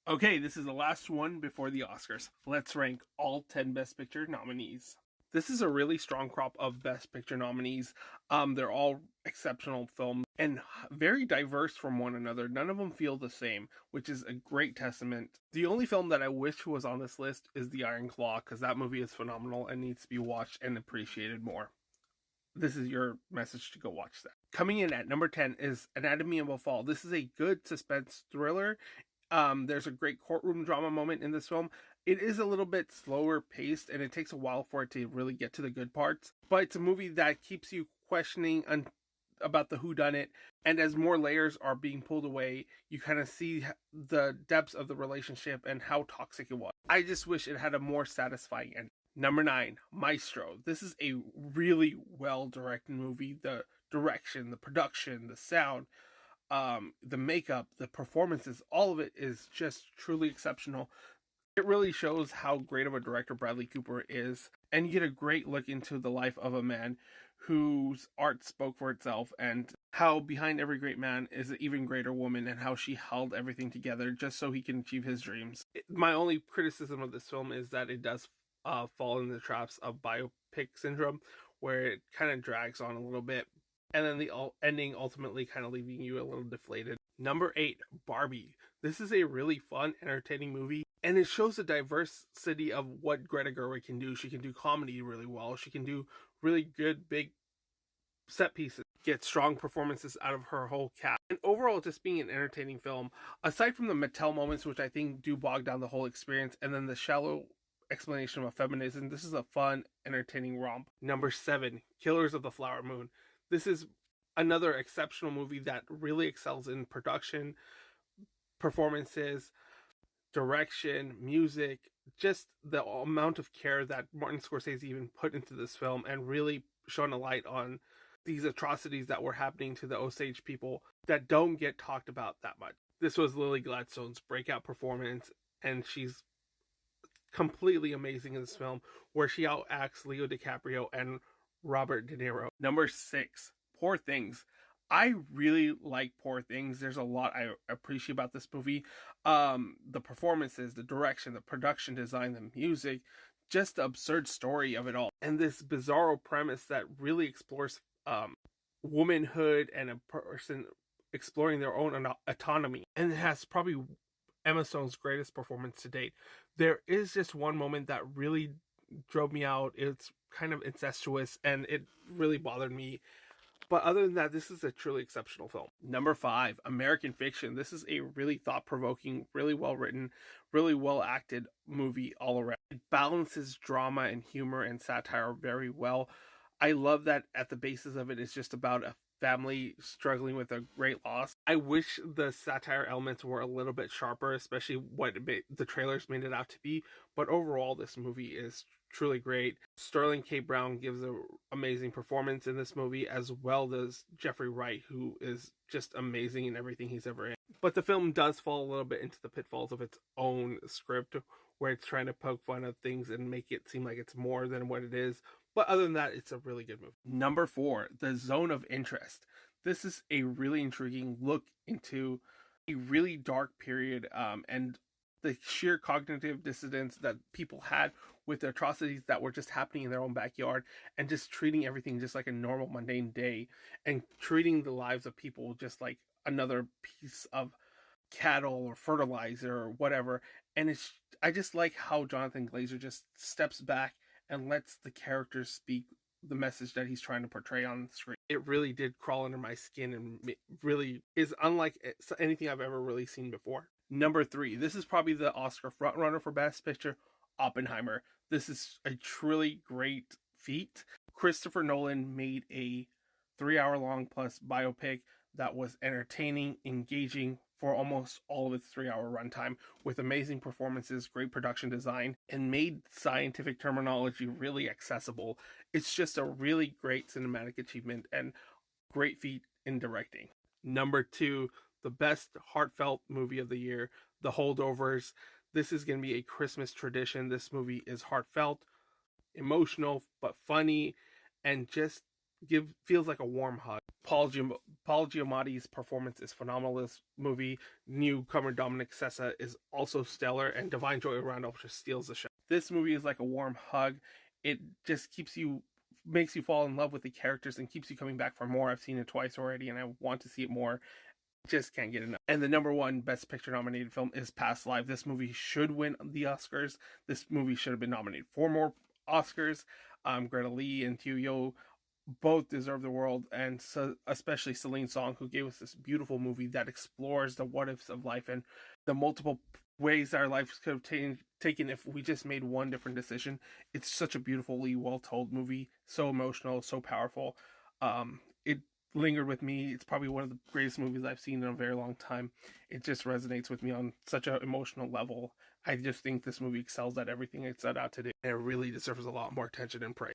Okay, this is the last one before the Oscars. Let's rank all 10 Best Picture nominees. This is a really strong crop of Best Picture nominees. They're all exceptional films and very diverse from one another. None of them feel the same, which is a great testament. The only film that I wish was on this list is The Iron Claw, because that movie is phenomenal and needs to be watched and appreciated more. This is your message to go watch that. Coming in at number 10 is Anatomy of a Fall. This is a good suspense thriller. There's a great courtroom drama moment in this film. It is a little bit slower paced and it takes a while for it to really get to the good parts, but it's a movie that keeps you questioning about the whodunit, and as more layers are being pulled away, you kind of see the depths of the relationship and how toxic it was. I just wish it had a more satisfying ending. Number 9, Maestro. This is a really well directed movie. The direction, the production, the sound, the makeup, the performances, all of it is just truly exceptional. It really shows how great of a director Bradley Cooper is, and you get a great look into the life of a man whose art spoke for itself, and how behind every great man is an even greater woman, and how she held everything together just so he can achieve his dreams. My only criticism of this film is that it does fall in the traps of biopic syndrome, where it kind of drags on a little bit, and then the ending ultimately kind of leaving you a little deflated. Number 8, Barbie. This is a really fun, entertaining movie, and it shows the diversity of what Greta Gerwig can do. She can do comedy really well. She can do really good, big set pieces, get strong performances out of her whole cast. And overall, just being an entertaining film, aside from the Mattel moments, which I think do bog down the whole experience, and then the shallow explanation of feminism, this is a fun, entertaining romp. Number 7, Killers of the Flower Moon. This is another exceptional movie that really excels in production, performances, direction, music, just the amount of care that Martin Scorsese even put into this film, and really shone a light on these atrocities that were happening to the Osage people that don't get talked about that much. This was Lily Gladstone's breakout performance, and she's completely amazing in this film, where she outacts Leo DiCaprio and Robert De Niro. Number 6, Poor Things. I really like Poor Things. There's a lot I appreciate about this movie. The performances, the direction, the production design, the music, just the absurd story of it all. And this bizarro premise that really explores womanhood and a person exploring their own autonomy. And it has probably Emma Stone's greatest performance to date. There is just one moment that really drove me out. It's kind of incestuous and it really bothered me. But other than that, this is a truly exceptional film. Number 5, American Fiction. This is a really thought-provoking, really well-written, really well-acted movie all around. It balances drama and humor and satire very well. I love that at the basis of it, it's just about a family struggling with a great loss. I wish the satire elements were a little bit sharper, especially what the trailers made it out to be. But overall, this movie is truly great. Sterling K. Brown gives an amazing performance in this movie, as well as Jeffrey Wright, who is just amazing in everything he's ever in. But the film does fall a little bit into the pitfalls of its own script, where it's trying to poke fun at things and make it seem like it's more than what it is. But other than that, it's a really good movie. Number 4, The Zone of Interest. This is a really intriguing look into a really dark period, and the sheer cognitive dissonance that people had with the atrocities that were just happening in their own backyard, and just treating everything just like a normal mundane day, and treating the lives of people just like another piece of cattle or fertilizer or whatever. And I just like how Jonathan Glazer just steps back and lets the characters speak the message that he's trying to portray on the screen. It really did crawl under my skin and really is unlike anything I've ever really seen before. Number 3, this is probably the Oscar frontrunner for Best Picture, Oppenheimer. This is a truly great feat. Christopher Nolan made a 3-hour long plus biopic that was entertaining, engaging for almost all of its 3-hour runtime, with amazing performances, great production design, and made scientific terminology really accessible. It's just a really great cinematic achievement and great feat in directing. Number 2, the best heartfelt movie of the year, The Holdovers. This is going to be a Christmas tradition. This movie is heartfelt, emotional, but funny, and just feels like a warm hug. Paul Giamatti's performance is phenomenal. This movie, newcomer Dominic Sessa is also stellar, and Divine Joy Randolph just steals the show. This movie is like a warm hug. It just makes you fall in love with the characters and keeps you coming back for more. I've seen it twice already, and I want to see it more. Just can't get enough. And the number one Best Picture nominated film is Past Life. This movie should win the Oscars. This movie should have been nominated for more Oscars. Greta Lee and Hugh Yo both deserve the world, and so especially Celine Song, who gave us this beautiful movie that explores the what ifs of life and the multiple ways our lives could have taken if we just made one different decision. It's such a beautifully well told movie, so emotional, so powerful. It lingered with me. It's probably one of the greatest movies I've seen in a very long time. It just resonates with me on such an emotional level. I just think this movie excels at everything it set out to do, and it really deserves a lot more attention and praise.